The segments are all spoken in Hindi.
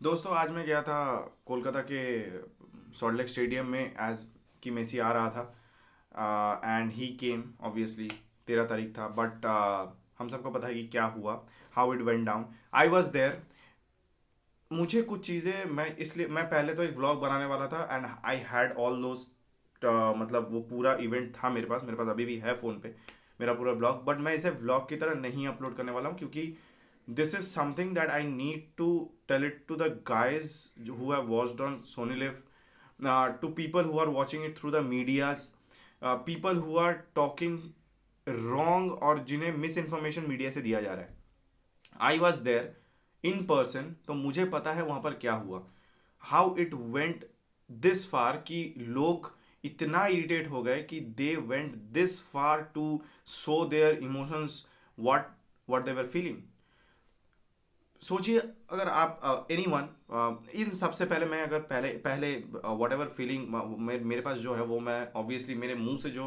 दोस्तों आज मैं गया था कोलकाता के सॉल्ट लेक स्टेडियम में एज कि मेसी आ रहा था एंड ही केम ऑब्वियसली 13 तारीख था बट हम सबको पता है कि क्या हुआ, how it went down. I was there. मुझे कुछ चीज़ें मैं पहले तो एक व्लॉग बनाने वाला था and I had all those, मतलब वो पूरा इवेंट था मेरे पास अभी भी है फ़ोन पे मेरा पूरा ब्लॉग, बट मैं इसे व्लॉग की तरह नहीं अपलोड करने वाला हूँ क्योंकि this is something that I need to tell it to the guys who have watched on Sony Live, to people who are watching it through the medias, people who are talking wrong और जिन्हें मिस इन्फॉर्मेशन मीडिया से दिया जा रहा है। I was there in person, तो मुझे पता है वहां पर क्या हुआ, how it went this far कि लोग इतना इरिटेट हो गए कि they went this far to show their emotions, what what they were feeling। सोचिए अगर आप एनी वन, इन सबसे पहले मैं अगर पहले पहले वट एवर फीलिंग मेरे पास जो है वो मैं ऑब्वियसली मेरे मुंह से जो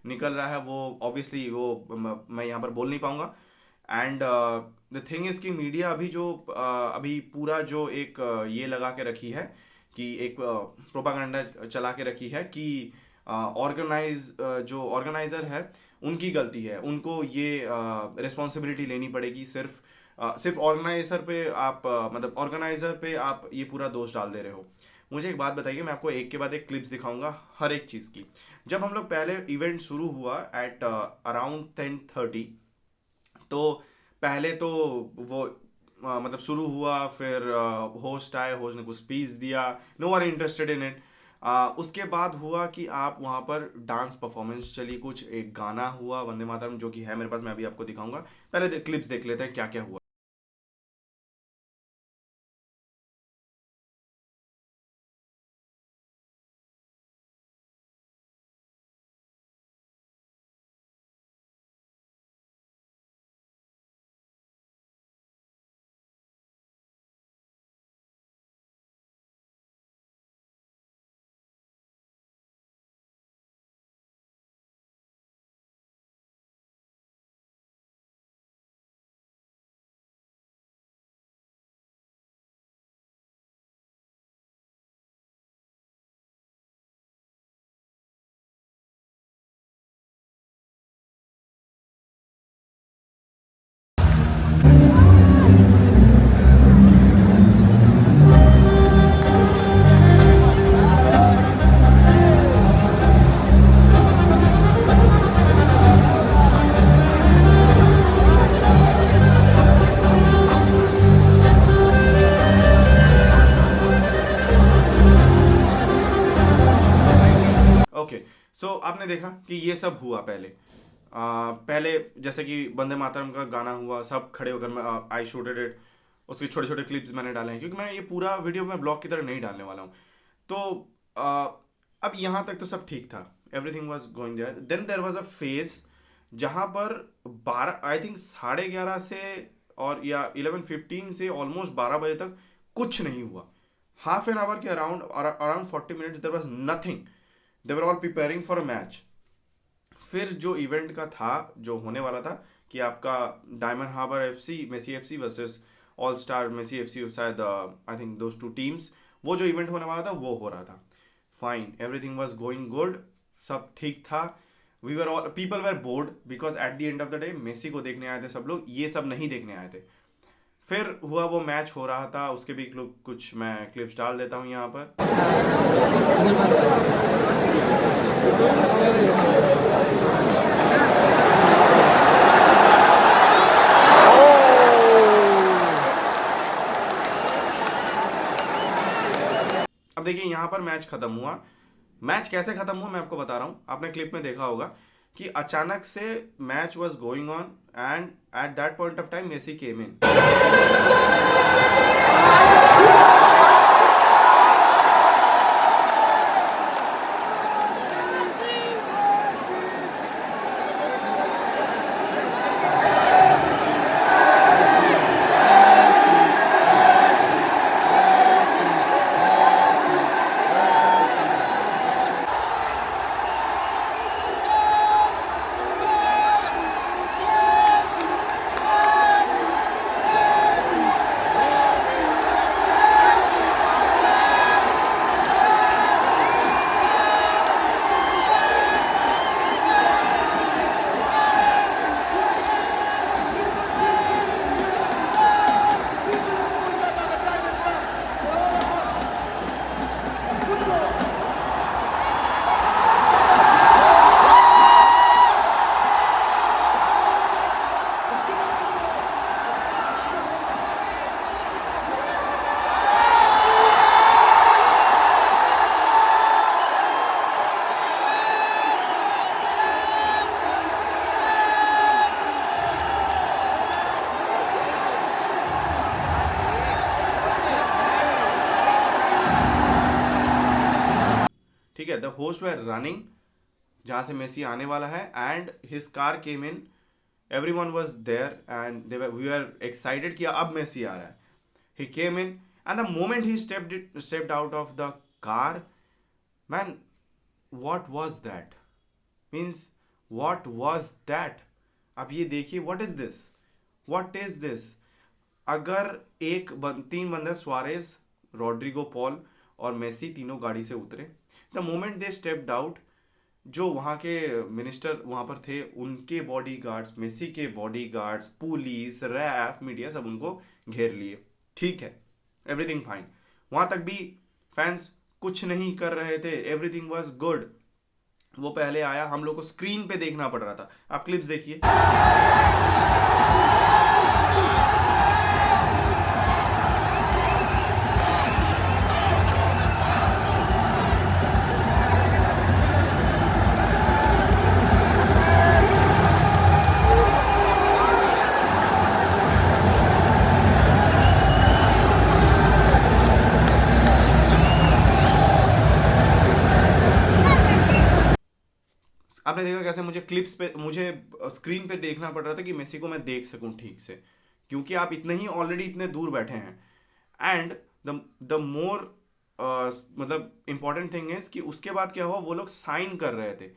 निकल रहा है वो ऑब्वियसली वो मैं यहाँ पर बोल नहीं पाऊंगा। एंड द थिंग इज कि मीडिया अभी जो अभी पूरा जो एक ये लगा के रखी है कि एक प्रोपागेंडा चला के रखी है कि जो ऑर्गेनाइजर है उनकी गलती है, उनको ये रिस्पॉन्सिबिलिटी लेनी पड़ेगी। सिर्फ ऑर्गेनाइजर पे आप मतलब ऑर्गेनाइजर पे आप ये पूरा दोष डाल दे रहे हो। मुझे एक बात बताइए, मैं आपको एक के बाद एक क्लिप्स दिखाऊंगा हर एक चीज़ की। जब हम लोग पहले इवेंट शुरू हुआ एट अराउंड 10:30, तो पहले तो वो मतलब शुरू हुआ, फिर होस्ट आए, होस्ट ने कुछ स्पीच दिया, no one interested in it. उसके बाद हुआ कि आप वहाँ पर डांस परफॉर्मेंस चली, कुछ एक गाना हुआ वंदे मातरम जो कि है मेरे पास, मैं अभी आपको दिखाऊंगा। पहले क्लिप्स देख लेते हैं क्या क्या हुआ। ओके, सो आपने देखा कि ये सब हुआ पहले। पहले जैसे कि वंदे मातरम का गाना हुआ, सब खड़े होकर मैं आई शूटेड इट, उसके छोटे छोटे क्लिप्स मैंने डाले हैं क्योंकि मैं ये पूरा वीडियो में ब्लॉग की तरह नहीं डालने वाला हूँ। तो अब यहाँ तक तो सब ठीक था, everything was going there. Then there was a phase जहाँ पर 12, आई थिंक 11:30 से और या 11:15 से ऑलमोस्ट 12 बजे तक कुछ नहीं हुआ। हाफ एन आवर के around around 40 minutes there was nothing. They were all preparing for a match. फिर जो इवेंट का था, जो होने वाला था कि आपका Diamond Harbour FC Messi FC versus all star Messi FC, शायद I think those two teams, वो जो इवेंट होने वाला था वो हो रहा था। Fine, everything was going good, सब ठीक था। We were all people were bored because at the end of the day Messi को देखने आए थे सब लोग, ये सब नहीं देखने आए थे। फिर हुआ वो मैच हो रहा था, उसके भी कुछ मैं क्लिप्स डाल देता हूँ यहाँ पर। अब देखिए यहाँ पर मैच खत्म हुआ। मैच कैसे खत्म हुआ मैं आपको बता रहा हूँ, आपने क्लिप में देखा होगा कि अचानक से match was going on and at that point of time Messi came in. The host were running जहाँ से मेसी आने वाला है, and his car came in, everyone was there and we were excited कि अब मेसी आ रहा है. He came in and the moment he stepped out of the car, man, what was that? Means what was that? अब ये देखिए, what is this? What is this? अगर तीन बंदे सुआरेस, रॉड्रिगो, पॉल और मेसी तीनों गाड़ी से उतरे, the moment they stepped out, जो वहाँ के मिनिस्टर वहाँ पर थे, उनके बॉडीगार्ड्स, मेसी के बॉडीगार्ड्स, पुलिस, रैफ, मीडिया सब उनको घेर लिए. ठीक है, एवरीथिंग फाइन. वहाँ तक भी फैंस कुछ नहीं कर रहे थे, एवरीथिंग वाज गुड. वो पहले आया, हम लोग को स्क्रीन पे देखना पड़ रहा था. आप क्लिप्स देखिए. आपने देखा कैसे मुझे क्लिप्स पे, मुझे स्क्रीन पे देखना पड़ रहा था कि मेसी को मैं देख सकूं ठीक से, क्योंकि आप इतने ही ऑलरेडी इतने दूर बैठे हैं. एंड द मोर मतलब इंपॉर्टेंट थिंग इज कि उसके बाद क्या हुआ, वो लोग साइन कर रहे थे.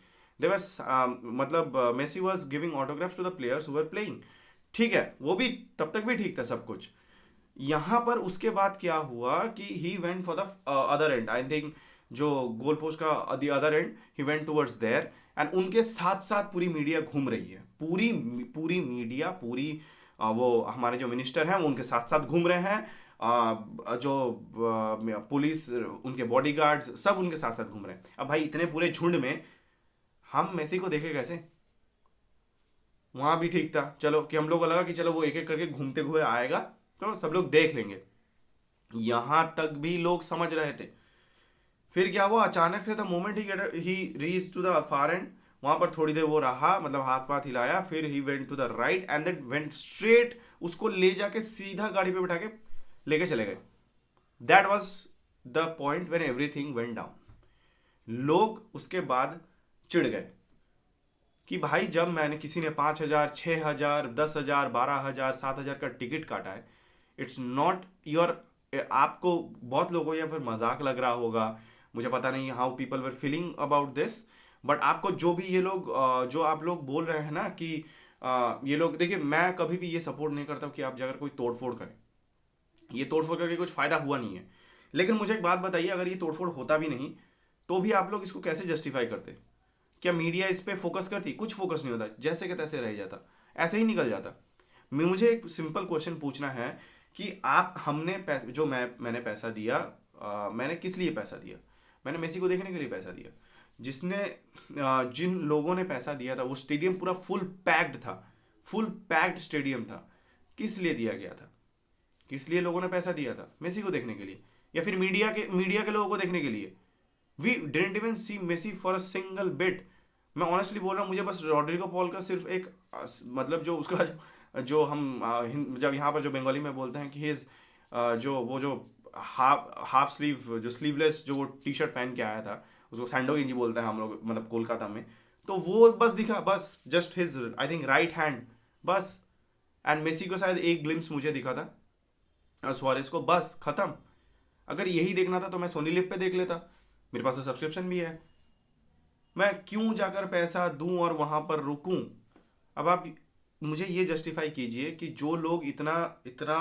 दे वर मतलब Messi was giving autographs to the players who were playing. ठीक है, वो भी तब तक भी ठीक था सब कुछ. यहाँ पर उसके बाद क्या हुआ कि he went for the other and, I think जो गोल पोस्ट का the other and, he went towards their, and उनके साथ साथ पूरी मीडिया घूम रही है. पूरी पूरी मीडिया, पूरी वो हमारे जो मिनिस्टर हैं वो उनके साथ साथ घूम रहे हैं. जो पुलिस, उनके बॉडीगार्ड्स सब उनके साथ साथ घूम रहे हैं. अब भाई इतने पूरे झुंड में हम मेसी को देखे कैसे? वहां भी ठीक था, चलो कि हम लोग को लगा कि चलो वो एक एक करके घूमते हुए आएगा तो सब लोग देख लेंगे. यहां तक भी लोग समझ रहे थे. फिर क्या हुआ, अचानक से the moment he reach to the far end, वहां पर थोड़ी देर वो रहा, मतलब हाथ पाथ हिलाया, फिर he went to the right end then went straight, उसको ले जाके सीधा गाड़ी पे बिठा के लेके चले गए. That was the point when everything went down. लोग उसके बाद चिढ़ गए कि भाई जब मैंने, किसी ने 5,000, 6,000, 10,000, 12,000, 7,000 का टिकट काटा है, इट्स नॉट योर. आपको बहुत लोगों को या फिर मजाक लग रहा होगा, मुझे पता नहीं how people were feeling about this, but आपको जो भी ये लोग जो आप लोग बोल रहे हैं ना कि ये लोग, देखिए मैं कभी भी ये सपोर्ट नहीं करता कि आप जाकर कोई तोड़फोड़ करें. ये तोड़फोड़ करके कुछ फायदा हुआ नहीं है. लेकिन मुझे एक बात बताइए, अगर ये तोड़फोड़ होता भी नहीं तो भी आप लोग इसको कैसे जस्टिफाई करते? क्या मीडिया इस पे फोकस करती? कुछ फोकस नहीं होता, जैसे कि तैसे रह जाता, ऐसे ही निकल जाता. मुझे एक सिंपल क्वेश्चन पूछना है कि आप, हमने पैसे, जो मैंने पैसा दिया, मैंने किस लिए पैसा दिया? मैंने मेसी को देखने के लिए पैसा दिया. जिन लोगों ने पैसा दिया था, वो स्टेडियम पूरा फुल पैक्ड था, फुल पैक्ड स्टेडियम था. किस लिए दिया गया था? किस लिए लोगों ने पैसा दिया था? मेसी को देखने के लिए, या फिर मीडिया के लोगों को देखने के लिए? We didn't even see Messi for a single bit. मैं ऑनेस्टली बोल रहा हूँ, मुझे बस रॉड्रिगो पॉल का सिर्फ एक मतलब जो उसका जो हम जब यहाँ पर जो बंगाली में बोलते हैं कि हिज जो हाफ स्लीव, जो स्लीवलेस जो वो टी शर्ट पहन के आया था, उसको सैंडो गेंजी बोलते हैं हम लोग, मतलब कोलकाता में. तो वो बस दिखा, बस just his I think right hand बस. एंड मेसी को शायद एक ग्लिम्स मुझे दिखा था, और सुआरेस को, बस खत्म. अगर यही देखना था तो मैं सोनी लिव पे देख लेता, मेरे पास तो सब्सक्रिप्शन भी है. मैं क्यों जाकर पैसा दूं और वहां पर रुकूं? अब आप मुझे ये जस्टिफाई कीजिए कि जो लोग इतना इतना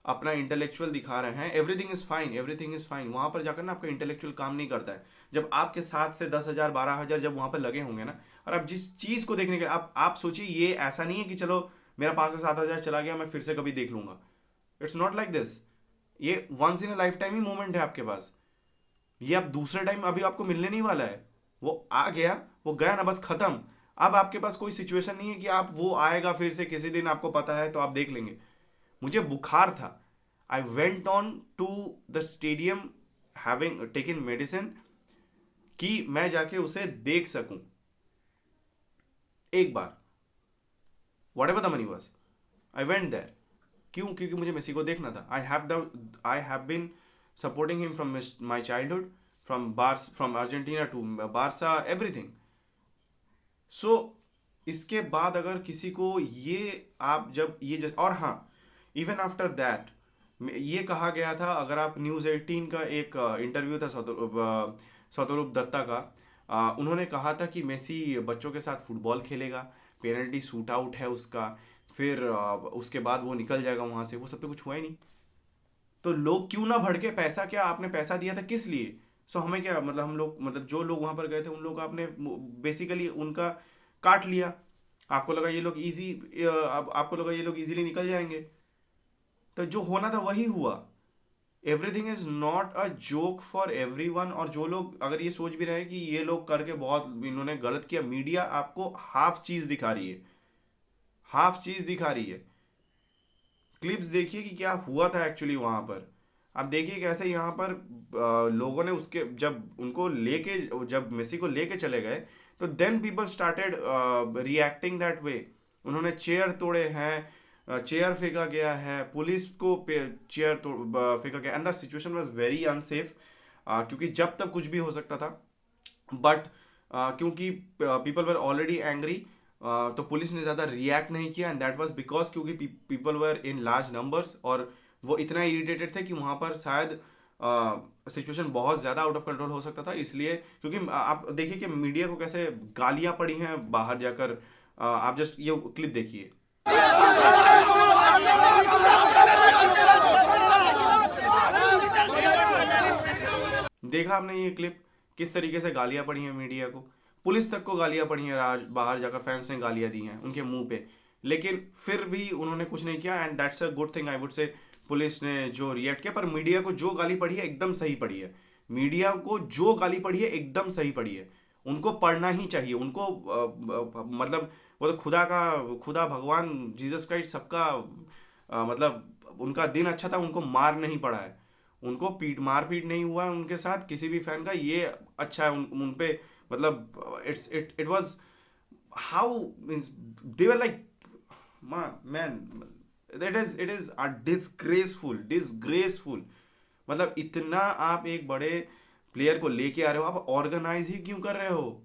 अपना इंटेलेक्चुअल दिखा रहे हैं, everything is fine, everything is fine, वहां पर जाकर ना आपका इंटेलेक्चुअल काम नहीं करता है. जब आपके 7 से 10,000, 12,000 जब वहां पर लगे होंगे ना, और आप जिस चीज को देखने के, आप सोचिए, ये ऐसा नहीं है कि चलो मेरा 5 से 7,000 चला गया, मैं फिर से कभी देख लूंगा. It's not like this. ये once in a lifetime ही मोमेंट है आपके पास. ये आप दूसरे टाइम अभी आपको मिलने नहीं वाला है. वो आ गया, वो गया ना, बस खत्म. अब आपके पास कोई सिचुएशन नहीं है कि आप, वो आएगा फिर से किसी दिन, आपको पता है तो आप देख लेंगे. मुझे बुखार था, I went on to the stadium having taken medicine, कि मैं जाके उसे देख सकूं एक बार. Whatever the money was, I went there. क्यों? क्योंकि मुझे मेसी को देखना था. I have been supporting him from my childhood, from Argentina to Barca, everything. So इसके बाद अगर किसी को ये आप जब ये और हाँ, इवन आफ्टर दैट ये कहा गया था, अगर आप न्यूज़ 18 का एक इंटरव्यू था सौतरूप दत्ता का, उन्होंने कहा था कि मेसी बच्चों के साथ फुटबॉल खेलेगा, पेनल्टी शूट आउट है उसका, फिर उसके बाद वो निकल जाएगा वहां से. वो सब तो कुछ हुआ ही नहीं. तो लोग क्यों ना भड़के, पैसा क्या, आपने पैसा दिया था किस लिए? सो हमें क्या मतलब, हम लोग मतलब जो लोग वहां पर गए थे उन लोग आपने बेसिकली उनका काट लिया. आपको लगा ये लोग इजी, आपको लगा ये लोग इजीली निकल जाएंगे. तो जो होना था वही हुआ. Everything is not a joke for everyone. और जो लोग अगर ये सोच भी रहे हैं कि ये लोग करके बहुत इन्होंने गलत किया, मीडिया आपको हाफ चीज दिखा रही है, हाफ चीज दिखा रही है. क्लिप्स देखिए कि क्या हुआ था एक्चुअली वहां पर. आप देखिए कैसे यहाँ पर लोगों ने उसके जब उनको लेके, जब मेसी को लेके चले गए, तो then people started reacting that way. उन्होंने चेयर तोड़े हैं, चेयर फेंका गया है, पुलिस को चेयर फेंका गया, and the situation was very unsafe. क्योंकि जब तक कुछ भी हो सकता था, बट क्योंकि पीपल वर ऑलरेडी एंग्री, तो पुलिस ने ज़्यादा रिएक्ट नहीं किया. एंड दैट वाज बिकॉज क्योंकि people were in large numbers, और वो इतना इरिटेटेड थे कि वहाँ पर शायद सिचुएशन बहुत ज़्यादा आउट ऑफ कंट्रोल हो सकता था. इसलिए क्योंकि आप देखिए कि मीडिया को कैसे गालियाँ पड़ी हैं बाहर जाकर. आप जस्ट ये क्लिप देखिए. देखा आपने ये क्लिप, किस तरीके से गालियां पड़ी हैं मीडिया को. पुलिस तक को गालियां पड़ी हैं, बाहर जाकर फैंस ने गालियां दी हैं उनके मुंह पे. लेकिन फिर भी उन्होंने कुछ नहीं किया, and that's a good thing I would say. Police ने जो रिएक्ट किया, पर मीडिया को जो गाली पड़ी है एकदम सही पड़ी है. मीडिया को जो गाली पड़ी है एकदम सही पड़ी है. उनको पढ़ना ही चाहिए. उनको मतलब वो तो खुदा भगवान जीसस क्राइस्ट सबका मतलब उनका दिन अच्छा था, उनको मार नहीं पड़ा है, उनको मारपीट नहीं हुआ है उनके साथ किसी भी फैन का. ये अच्छा है उन पे. मतलब it was how means they were like man, it is a disgraceful. मतलब इतना आप एक बड़े प्लेयर को लेके आ रहे हो, आप ऑर्गेनाइज ही क्यों कर रहे हो?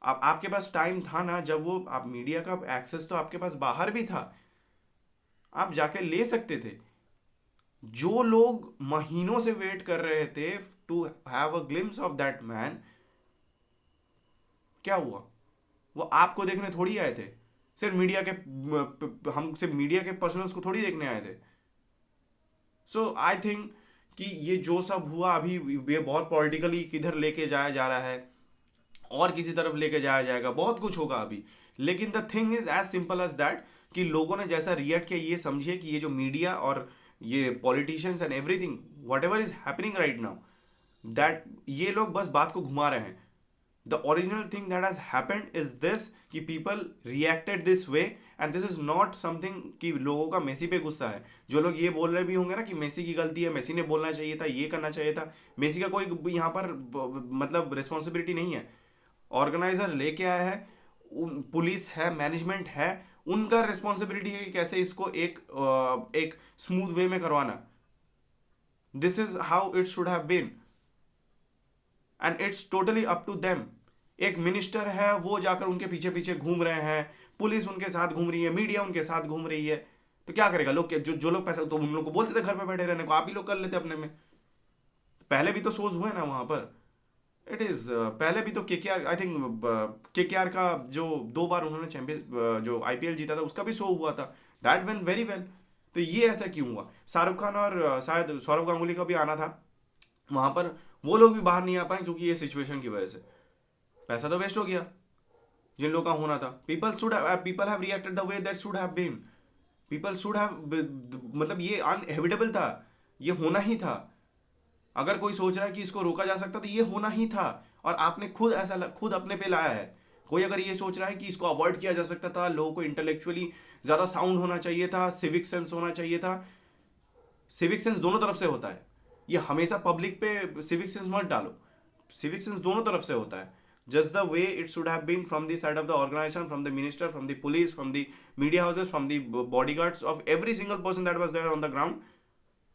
आपके पास टाइम था ना, जब वो आप मीडिया का एक्सेस तो आपके पास बाहर भी था, आप जाके ले सकते थे. जो लोग महीनों से वेट कर रहे थे to have a glimpse of that man, क्या हुआ? वो आपको देखने थोड़ी आए थे. सिर्फ मीडिया के हम सिर्फ मीडिया के पर्सनल्स को थोड़ी देखने आए थे. सो आई थिंक कि ये जो सब हुआ अभी, ये बहुत पॉलिटिकली किधर लेके जाया जा रहा है, और किसी तरफ लेके जाया जाएगा, बहुत कुछ होगा अभी. लेकिन the thing is as simple as that कि लोगों ने जैसा रिएक्ट किया, ये समझिए कि ये जो मीडिया और ये politicians and everything whatever is happening right now, that ये लोग बस बात को घुमा रहे हैं. The original thing that has happened is this कि people reacted this way, and this is not something कि लोगों का मेसी पे गुस्सा है. जो लोग ये बोल रहे भी होंगे ना कि मेसी की गलती है, मेसी ने बोलना चाहिए था, ये करना चाहिए था, मेसी का कोई यहाँ पर मतलब रिस्पॉन्सिबिलिटी नहीं है. ऑर्गेनाइजर लेके आया है, पुलिस है, मैनेजमेंट है, उनका रिस्पॉन्सिबिलिटी है कि कैसे इसको एक स्मूथ वे में करवाना. This is how it should have been, and it's totally up to them. एक मिनिस्टर है, वो जाकर उनके पीछे पीछे घूम रहे हैं, पुलिस उनके साथ घूम रही है, मीडिया उनके साथ घूम रही है. तो क्या करेगा लोग? जो लोग पैसा, तो उन लोग को बोलते थे घर पे बैठे रहने को, आप ही लोग कर लेते अपने में. पहले भी तो शोज हुए ना वहां पर. इट इज पहले भी तो केकेआर, आई थिंक केकेआर का जो 2 बार उन्होंने चैंपियन जो आईपीएल जीता था, उसका भी शो हुआ था. That went very well. तो ये ऐसा क्यों हुआ? शाहरुख खान और शायद सौरव गांगुली का भी आना था वहां पर, वो लोग भी बाहर नहीं आ पाए क्योंकि ये सिचुएशन की वजह से. पैसा तो वेस्ट हो गया जिन लोगों का होना था. People have reacted the way that should have been. People should have, मतलब ये अनएविटेबल था, ये होना ही था. अगर कोई सोच रहा है कि इसको रोका जा सकता तो ये होना ही था, और आपने खुद अपने पे लाया है. कोई अगर ये सोच रहा है कि इसको अवॉइड किया जा सकता था, लोगों को इंटेलेक्चुअली ज्यादा साउंड होना चाहिए था, सिविक सेंस होना चाहिए था. सिविक सेंस दोनों तरफ से होता है. ये हमेशा पब्लिक पे सिविक सेंस मत डालो. सिविक सेंस दोनों तरफ से होता है. Just the way it should have been from the side of the organization, from the minister, from the police, from the media houses, from the bodyguards of every single person that was there on the ground,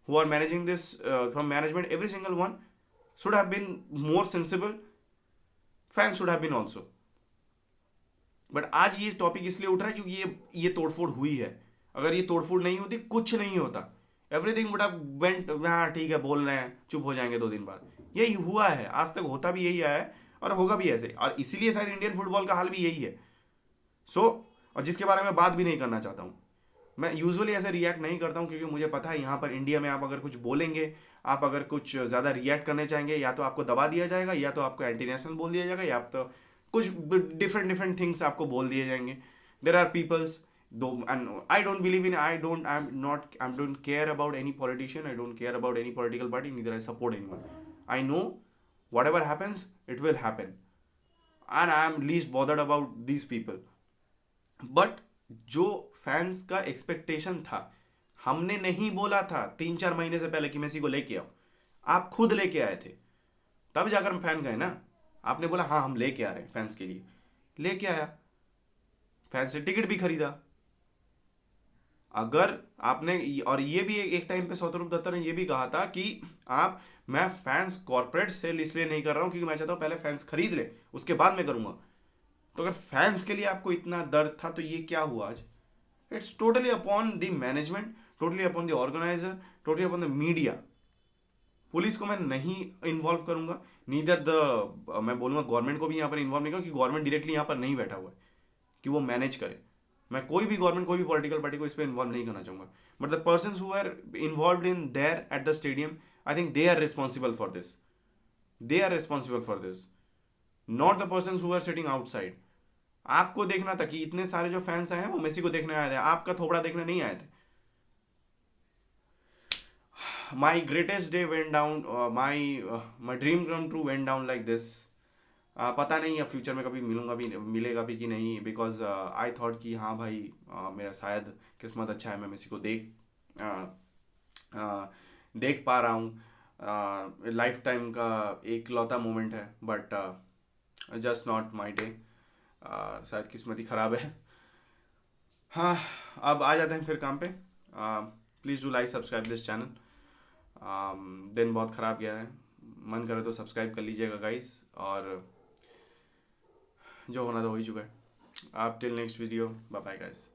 who are managing this from management, every single one. should have been more sensible. Fans should have been also. But आज ये टॉपिक इसलिए उठ रहा है क्योंकि ये तोड़फोड़ हुई है. अगर ये तोड़फोड़ नहीं होती कुछ नहीं होता. एवरीथिंग वुड हैव वेंट, हाँ ठीक है बोल रहे हैं, चुप हो जाएंगे 2 दिन बाद. यही हुआ है, आज तक होता भी यही आया है और होगा भी ऐसे, और इसीलिए शायद इंडियन फुटबॉल का हाल भी यही है. और जिसके बारे में बात भी नहीं करना चाहता हूँ. मैं यूजुअली ऐसे रिएक्ट नहीं करता हूँ क्योंकि मुझे पता है यहाँ पर इंडिया में आप अगर कुछ बोलेंगे, आप अगर कुछ ज़्यादा रिएक्ट करने चाहेंगे, या तो आपको दबा दिया जाएगा, या तो आपको एंटी नेशनल बोल दिया जाएगा, या तो कुछ डिफरेंट डिफरेंट थिंग्स आपको बोल दिए जाएंगे. देर आर पीपल्स दो, and I don't believe in, I don't care about any politician, I don't care about any political party, neither I support anyone. I know what ever happens it will happen, and I am least bothered about these people. But जो फैंस का एक्सपेक्टेशन था, हमने नहीं बोला था 3-4 महीने से पहले कि मेसी को लेके आओ. आप खुद लेके आए थे, तब जाकर हम फैन गए ना. आपने बोला हाँ हम लेके आ रहे हैं फैंस के लिए, लेके आया, फैंस से टिकट भी खरीदा. अगर आपने, और ये भी एक टाइम पे सौरभ दत्ता ने ये भी कहा था कि मैं फैंस कॉर्पोरेट सेल इसलिए नहीं कर रहा हूं क्योंकि मैं चाहता हूं पहले फैंस खरीद ले उसके बाद मैं करूंगा. तो अगर फैंस के लिए आपको इतना दर्द था तो ये क्या हुआ आज? It's totally upon the management, totally upon the organiser, totally upon the media. Police को मैं नहीं इन्वॉल्व करूंगा, नीदर द, मैं बोलूंगा गवर्नमेंट को भी यहाँ पर इन्वॉल्व नहीं करूंगा, क्योंकि गवर्नमेंट डायरेक्टली यहाँ पर नहीं बैठा हुआ है कि वो मैनेज करे. मैं कोई भी गवर्नमेंट, कोई भी पॉलिटिकल पार्टी को इस पर इन्वॉल्व नहीं करना चाहूंगा. But the persons who are involve in there at the stadium, I think they are responsible for this. They are responsible for this, not the persons who are sitting outside. आपको देखना था कि इतने सारे जो फैंस आए हैं वो मेसी को देखने आए थे, आपका थोबड़ा देखने नहीं आए थे. My greatest day went down, my dream come true went down like this. पता नहीं अब फ्यूचर में कभी मिलेगा भी कि नहीं, बिकॉज आई थॉट कि हाँ भाई मेरा शायद किस्मत अच्छा है, मैं मेसी को देख पा रहा हूँ. लाइफ टाइम का एक लौता मोमेंट है, but just not my day. शायद किस्मत ही ख़राब है. हाँ, अब आ जाते हैं फिर काम पे. Please do like subscribe this channel. दिन बहुत ख़राब गया है, मन करे तो सब्सक्राइब कर लीजिएगा गाइस, और जो होना था हो ही चुका है. आप till next video, bye bye guys.